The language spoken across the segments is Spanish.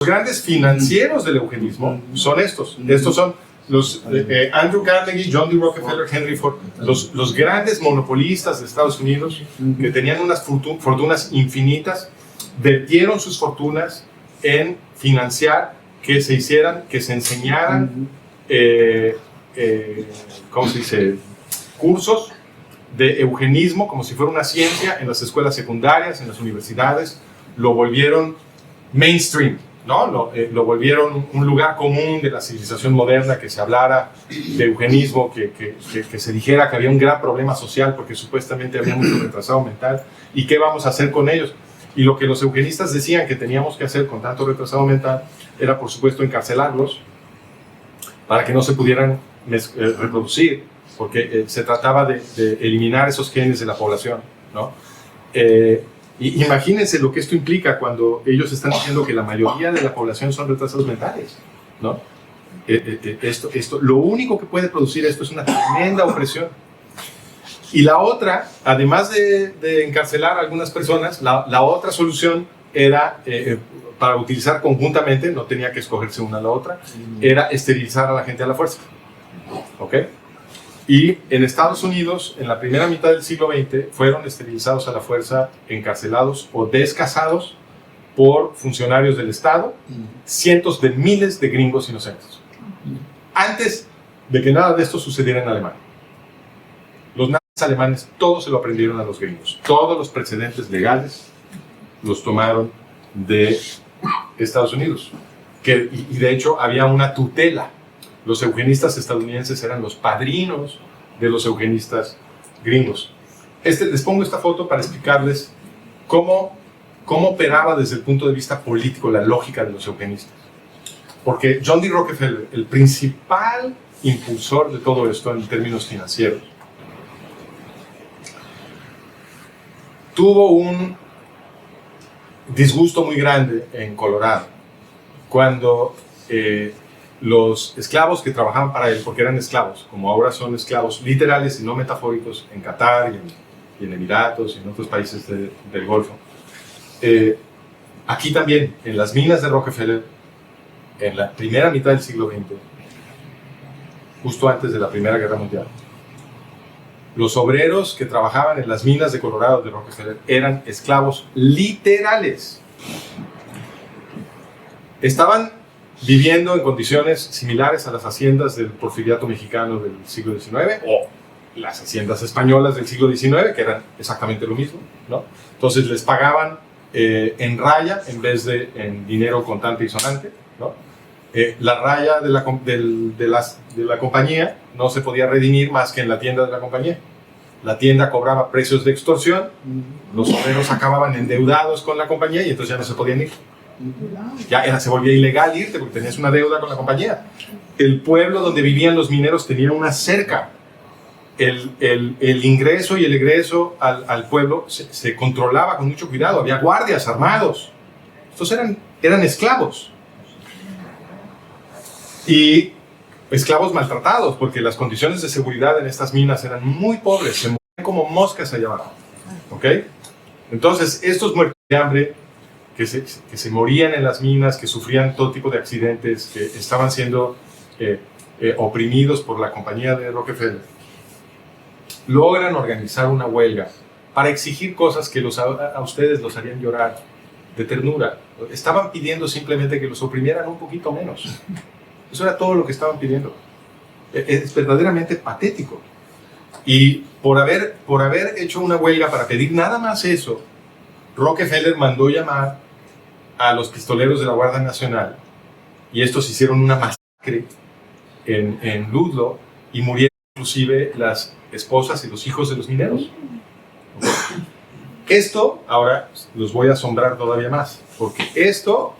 Los grandes financieros del eugenismo son estos. Estos son los Andrew Carnegie, John D. Rockefeller, Henry Ford, los grandes monopolistas de Estados Unidos que tenían unas fortunas infinitas, vertieron sus fortunas en financiar que se hicieran, que se enseñaran, ¿cómo se dice?, cursos de eugenismo como si fuera una ciencia en las escuelas secundarias, en las universidades. Lo volvieron mainstream, ¿no? Lo volvieron un lugar común de la civilización moderna, que se hablara de eugenismo, que se dijera que había un gran problema social porque supuestamente había mucho retrasado mental, y qué vamos a hacer con ellos. Y lo que los eugenistas decían que teníamos que hacer con tanto retrasado mental era, por supuesto, encarcelarlos para que no se pudieran reproducir, porque se trataba de eliminar esos genes de la población, ¿no? Y imagínense lo que esto implica cuando ellos están diciendo que la mayoría de la población son retrasados mentales, ¿no? Lo único que puede producir esto es una tremenda opresión. Y la otra, además de encarcelar a algunas personas, la otra solución era, para utilizar conjuntamente, no tenía que escogerse una a la otra, era esterilizar a la gente a la fuerza. ¿Ok? Y en Estados Unidos, en la primera mitad del siglo XX, fueron esterilizados a la fuerza, encarcelados o descasados por funcionarios del Estado, cientos de miles de gringos inocentes. Antes de que nada de esto sucediera en Alemania. Los nazis alemanes todos se lo aprendieron a los gringos. Todos los precedentes legales los tomaron de Estados Unidos. Y de hecho había una tutela. Los eugenistas estadounidenses eran los padrinos de los eugenistas gringos. Les pongo esta foto para explicarles cómo operaba desde el punto de vista político la lógica de los eugenistas. Porque John D. Rockefeller, el principal impulsor de todo esto en términos financieros, tuvo un disgusto muy grande en Colorado cuando los esclavos que trabajaban para él, porque eran esclavos, como ahora son esclavos literales y no metafóricos, en Qatar y en Emiratos y en otros países del Golfo. Aquí también, en las minas de Rockefeller, en la primera mitad del siglo XX, justo antes de la Primera Guerra Mundial, los obreros que trabajaban en las minas de Colorado de Rockefeller eran esclavos literales. Estaban viviendo en condiciones similares a las haciendas del porfiriato mexicano del siglo XIX o las haciendas españolas del siglo XIX, que eran exactamente lo mismo, ¿no? Entonces les pagaban en raya en vez de en dinero contante y sonante, ¿no? La raya de la compañía no se podía redimir más que en la tienda de la compañía. La tienda cobraba precios de extorsión, los obreros acababan endeudados con la compañía y entonces ya no se podían ir. Ya se volvía ilegal irte porque tenías una deuda con la compañía. El pueblo donde vivían los mineros tenía una cerca. El ingreso y el egreso al pueblo se controlaba con mucho cuidado. Había guardias armados. Estos eran esclavos. Y esclavos maltratados, porque las condiciones de seguridad en estas minas eran muy pobres. Se morían como moscas allá abajo. ¿Ok? Entonces, estos muertos de hambre que se morían en las minas, que sufrían todo tipo de accidentes, que estaban siendo oprimidos por la compañía de Rockefeller, logran organizar una huelga para exigir cosas que a ustedes los harían llorar de ternura. Estaban pidiendo simplemente que los oprimieran un poquito menos. Eso era todo lo que estaban pidiendo. Es verdaderamente patético. Y por haber hecho una huelga para pedir nada más eso, Rockefeller mandó llamar a los pistoleros de la Guardia Nacional, y estos hicieron una masacre en Ludlow y murieron inclusive las esposas y los hijos de los mineros. Esto ahora los voy a asombrar todavía más, porque esto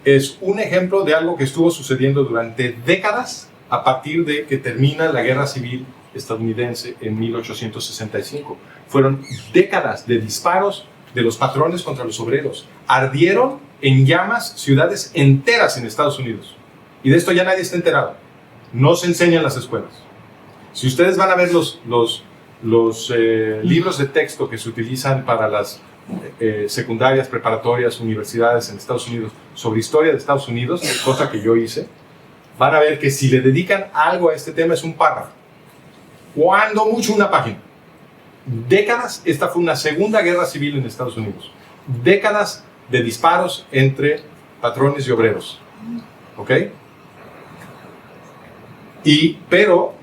es un ejemplo de algo que estuvo sucediendo durante décadas a partir de que termina la Guerra Civil estadounidense en 1865. Fueron décadas de disparos de los patrones contra los obreros. Ardieron en llamas ciudades enteras en Estados Unidos. Y de esto ya nadie está enterado. No se enseña en las escuelas. Si ustedes van a ver los libros de texto que se utilizan para las secundarias, preparatorias, universidades en Estados Unidos sobre historia de Estados Unidos, cosa que yo hice, van a ver que si le dedican algo a este tema es un párrafo. Cuando mucho una página. Décadas, esta fue una segunda guerra civil en Estados Unidos. Décadas de disparos entre patrones y obreros. ¿Ok? Pero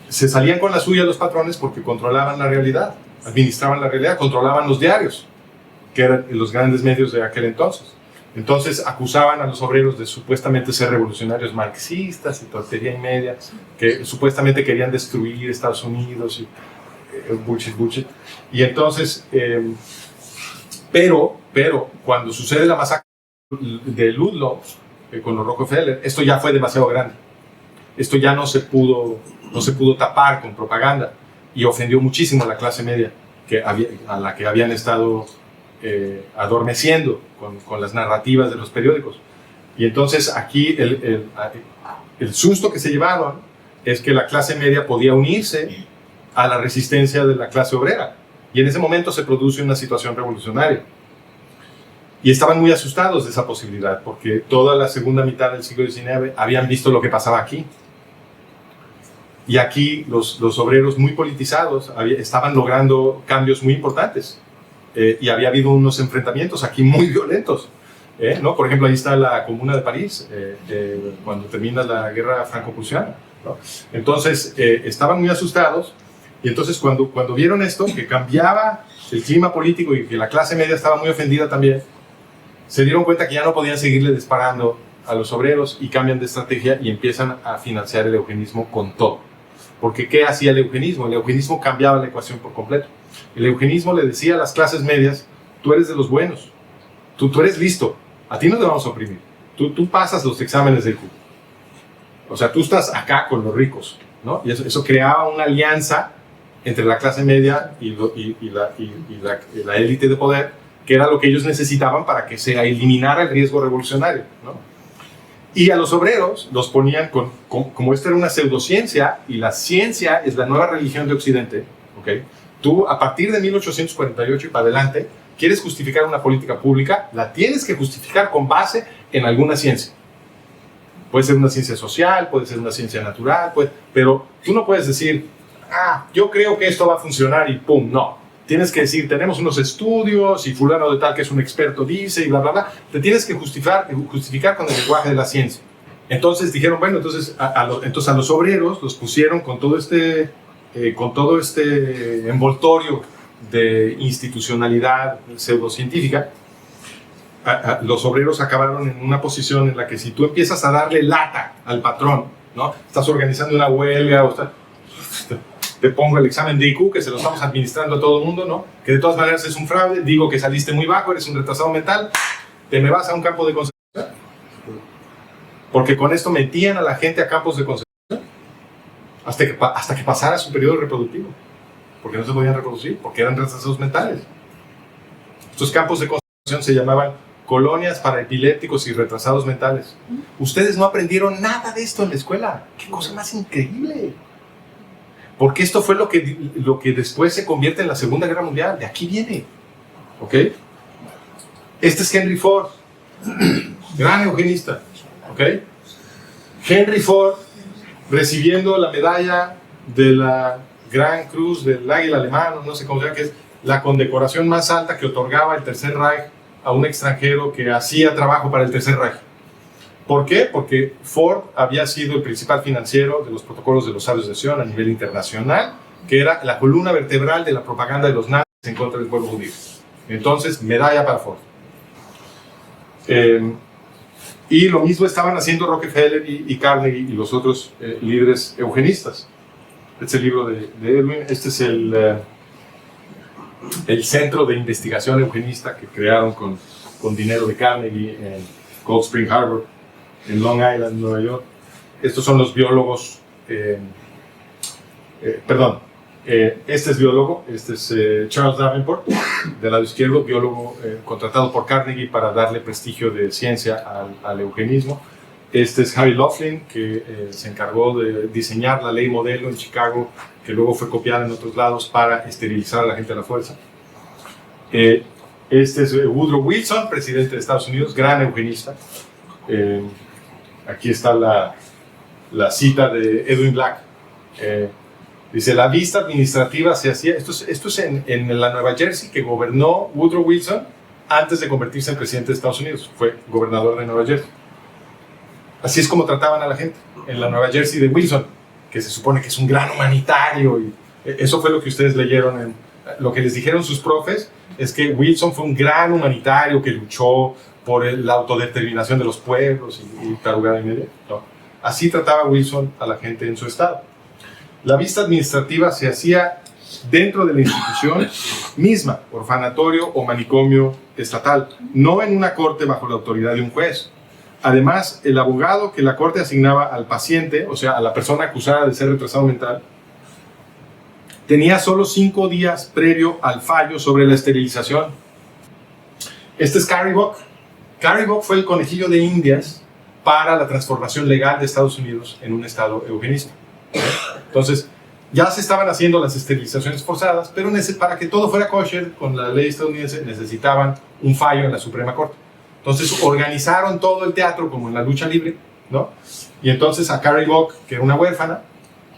se salían con la suya los patrones porque controlaban la realidad, administraban la realidad, controlaban los diarios, que eran los grandes medios de aquel entonces. Entonces acusaban a los obreros de supuestamente ser revolucionarios marxistas y tontería y media, que supuestamente querían destruir Estados Unidos y bullshit. Y entonces, pero cuando sucede la masacre de Ludlow con los Rockefeller, esto ya fue demasiado grande. Esto ya no se pudo tapar con propaganda y ofendió muchísimo a la clase media a la que habían estado adormeciendo con las narrativas de los periódicos. Y entonces aquí el susto que se llevaron es que la clase media podía unirse a la resistencia de la clase obrera. Y en ese momento se produce una situación revolucionaria. Y estaban muy asustados de esa posibilidad, porque toda la segunda mitad del siglo XIX habían visto lo que pasaba aquí. Y aquí los obreros muy politizados estaban logrando cambios muy importantes. Y había habido unos enfrentamientos aquí muy violentos. ¿No? Por ejemplo, ahí está la Comuna de París, cuando termina la guerra franco-prusiana, ¿no? Entonces, estaban muy asustados. Y entonces, cuando vieron esto, que cambiaba el clima político y que la clase media estaba muy ofendida también, se dieron cuenta que ya no podían seguirle disparando a los obreros y cambian de estrategia y empiezan a financiar el eugenismo con todo. Porque ¿qué hacía el eugenismo? El eugenismo cambiaba la ecuación por completo. El eugenismo le decía a las clases medias: tú eres de los buenos, tú eres listo, a ti no te vamos a oprimir, tú pasas los exámenes del CUP. O sea, tú estás acá con los ricos, ¿no? Y eso creaba una alianza entre la clase media y la élite de poder, que era lo que ellos necesitaban para que se eliminara el riesgo revolucionario, ¿no? Y a los obreros los ponían como esta era una pseudociencia, y la ciencia es la nueva religión de Occidente, ¿ok? Tú, a partir de 1848 y para adelante, quieres justificar una política pública, la tienes que justificar con base en alguna ciencia. Puede ser una ciencia social, puede ser una ciencia natural, pero tú no puedes decir, yo creo que esto va a funcionar y pum, no. Tienes que decir, tenemos unos estudios y fulano de tal que es un experto dice y bla, bla, bla. Te tienes que justificar con el lenguaje de la ciencia. Entonces dijeron, bueno, entonces a los obreros los pusieron con todo este envoltorio de institucionalidad pseudocientífica. Los obreros acabaron en una posición en la que si tú empiezas a darle lata al patrón, ¿no? Estás organizando una huelga o te pongo el examen de IQ que se lo estamos administrando a todo el mundo, ¿no? Que de todas maneras es un fraude, digo que saliste muy bajo, eres un retrasado mental, te me vas a un campo de concentración. Porque con esto metían a la gente a campos de concentración hasta que pasara su periodo reproductivo, porque no se podían reproducir, porque eran retrasados mentales. Estos campos de concentración se llamaban colonias para epilépticos y retrasados mentales. Ustedes no aprendieron nada de esto en la escuela. ¡Qué cosa más increíble! Porque esto fue lo que después se convierte en la Segunda Guerra Mundial. De aquí viene. ¿Ok? Este es Henry Ford, gran eugenista. ¿Ok? Henry Ford recibiendo la medalla de la Gran Cruz del Águila Alemán, no sé cómo se llama, que es la condecoración más alta que otorgaba el Tercer Reich a un extranjero que hacía trabajo para el Tercer Reich. ¿Por qué? Porque Ford había sido el principal financiero de los protocolos de los sabios de Sion a nivel internacional, que era la columna vertebral de la propaganda de los nazis en contra del pueblo judío. Entonces, medalla para Ford. Y lo mismo estaban haciendo Rockefeller y Carnegie y los otros líderes eugenistas. Este es el libro de Edwin. Este es el centro de investigación eugenista que crearon con dinero de Carnegie en Cold Spring Harbor, en Long Island, Nueva York. Estos son los biólogos, este es biólogo, este es Charles Davenport, del lado izquierdo, biólogo contratado por Carnegie para darle prestigio de ciencia al eugenismo. Este es Harry Laughlin, que se encargó de diseñar la ley modelo en Chicago, que luego fue copiada en otros lados para esterilizar a la gente a la fuerza. Este es Woodrow Wilson, presidente de Estados Unidos, gran eugenista. Aquí está la cita de Edwin Black. Dice, la vista administrativa se hacía, esto es en la Nueva Jersey que gobernó Woodrow Wilson antes de convertirse en presidente de Estados Unidos. Fue gobernador de Nueva Jersey. Así es como trataban a la gente en la Nueva Jersey de Wilson, que se supone que es un gran humanitario. Y eso fue lo que ustedes leyeron, lo que les dijeron sus profes, es que Wilson fue un gran humanitario que luchó por la autodeterminación de los pueblos y tarugada y media. No. Así trataba Wilson a la gente en su estado. La vista administrativa se hacía dentro de la institución misma, orfanatorio o manicomio estatal, no en una corte bajo la autoridad de un juez. Además, el abogado que la corte asignaba al paciente, o sea, a la persona acusada de ser retrasado mental, tenía solo 5 días previo al fallo sobre la esterilización. Este es Carrie Buck. Carrie Buck fue el conejillo de Indias para la transformación legal de Estados Unidos en un estado eugenista. Entonces, ya se estaban haciendo las esterilizaciones forzadas, pero para que todo fuera kosher con la ley estadounidense necesitaban un fallo en la Suprema Corte. Entonces organizaron todo el teatro como en la lucha libre, ¿no? Y entonces a Carrie Buck, que era una huérfana,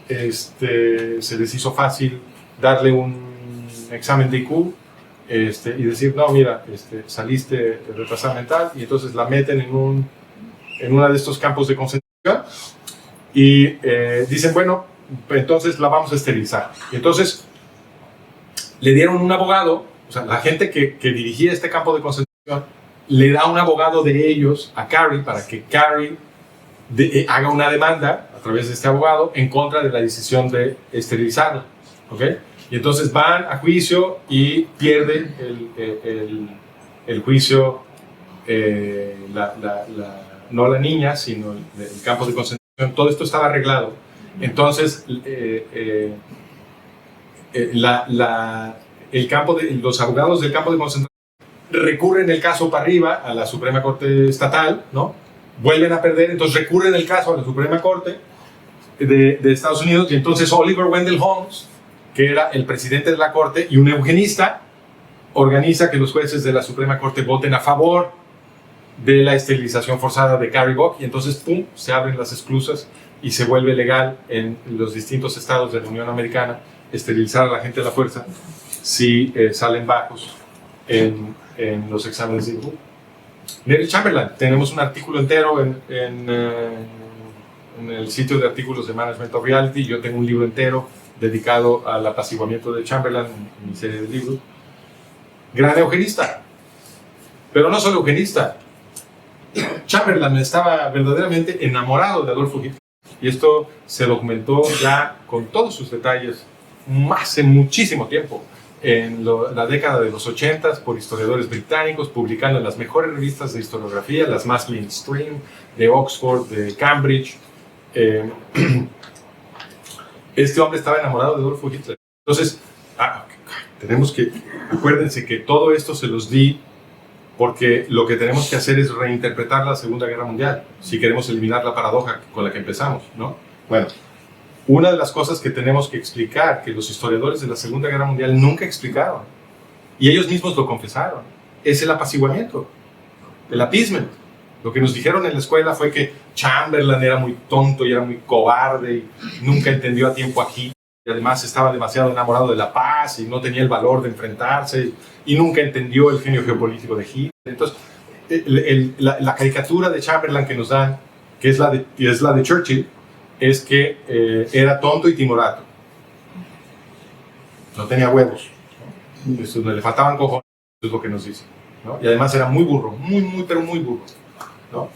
se les hizo fácil darle un examen de IQ y decir, no, mira, saliste retrasada mental, y entonces la meten en uno de estos campos de concentración y dicen, bueno, entonces la vamos a esterilizar. Y entonces le dieron un abogado, o sea, la gente que dirigía este campo de concentración le da un abogado de ellos a Carrie para que Carrie haga una demanda a través de este abogado en contra de la decisión de esterilizarla, ¿ok? Y entonces van a juicio y pierden el juicio, no la niña, sino el campo de concentración. Todo esto estaba arreglado. Entonces, los abogados del campo de concentración recurren el caso para arriba a la Suprema Corte Estatal, ¿no? Vuelven a perder, entonces recurren el caso a la Suprema Corte de Estados Unidos, y entonces Oliver Wendell Holmes, que era el presidente de la Corte y un eugenista, organiza que los jueces de la Suprema Corte voten a favor de la esterilización forzada de Carrie Buck, y entonces, ¡pum!, se abren las esclusas y se vuelve legal en los distintos estados de la Unión Americana esterilizar a la gente a la fuerza si salen bajos en los exámenes de IQ. Neville Chamberlain, tenemos un artículo entero en el sitio de artículos de Management of Reality. Yo tengo un libro entero dedicado al apaciguamiento de Chamberlain, en mi serie de libros. Gran eugenista, pero no solo eugenista. Chamberlain estaba verdaderamente enamorado de Adolfo Hitler, y esto se documentó ya con todos sus detalles hace muchísimo tiempo, en la década de los 80, por historiadores británicos, publicando en las mejores revistas de historiografía, las más mainstream, de Oxford, de Cambridge. Este hombre estaba enamorado de Adolfo Hitler. Entonces, acuérdense que todo esto se los di porque lo que tenemos que hacer es reinterpretar la Segunda Guerra Mundial, si queremos eliminar la paradoja con la que empezamos, ¿no? Bueno, una de las cosas que tenemos que explicar, que los historiadores de la Segunda Guerra Mundial nunca explicaron, y ellos mismos lo confesaron, es el apaciguamiento, el appeasement. Lo que nos dijeron en la escuela fue que Chamberlain era muy tonto y era muy cobarde y nunca entendió a tiempo a Hitler, y además estaba demasiado enamorado de la paz y no tenía el valor de enfrentarse y nunca entendió el genio geopolítico de Hitler. Entonces, la caricatura de Chamberlain que nos dan, que es la de Churchill, es que era tonto y timorato. No tenía huevos, ¿no? Eso, le faltaban cojones, es lo que nos dice, ¿no? Y además era muy burro, pero muy burro, ¿no?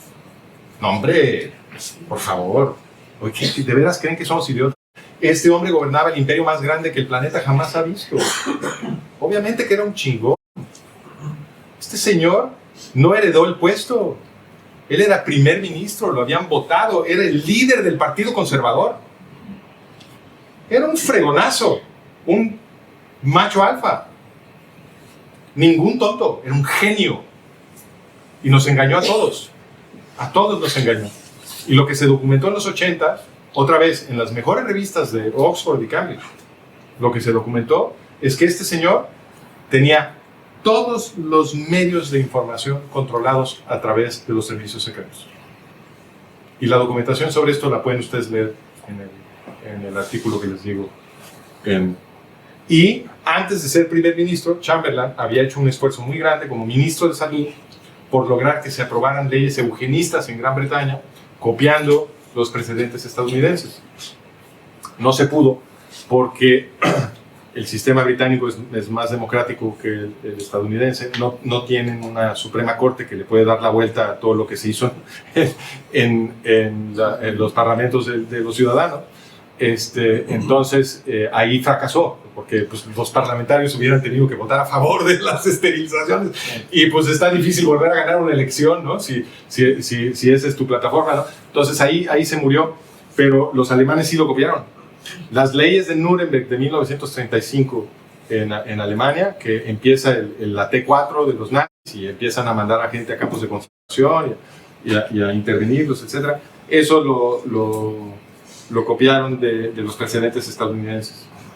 No, hombre, por favor. Oye, ¿de veras creen que somos idiotas? Este hombre gobernaba el imperio más grande que el planeta jamás ha visto. Obviamente que era un chingón. Este señor no heredó el puesto. Él era primer ministro, lo habían votado, era el líder del Partido Conservador. Era un fregonazo, un macho alfa. Ningún tonto, era un genio. Y nos engañó a todos nos engañó. Y lo que se documentó en los 80, otra vez en las mejores revistas de Oxford y Cambridge, lo que se documentó es que este señor tenía todos los medios de información controlados a través de los servicios secretos. Y la documentación sobre esto la pueden ustedes leer en el artículo que les digo. Y antes de ser primer ministro, Chamberlain había hecho un esfuerzo muy grande como ministro de Salud por lograr que se aprobaran leyes eugenistas en Gran Bretaña, copiando los precedentes estadounidenses. No se pudo porque el sistema británico es más democrático que el estadounidense. No tienen una Suprema Corte que le puede dar la vuelta a todo lo que se hizo en los parlamentos de los ciudadanos. Entonces ahí fracasó, porque pues, los parlamentarios hubieran tenido que votar a favor de las esterilizaciones y pues está difícil volver a ganar una elección, ¿no? Si esa es tu plataforma, ¿no? Entonces ahí se murió, pero los alemanes sí lo copiaron. Las leyes de Nuremberg de 1935 en Alemania, que empieza la T4 de los nazis y empiezan a mandar a gente a campos de concentración y a intervenirlos, etc. Eso lo copiaron de los precedentes estadounidenses.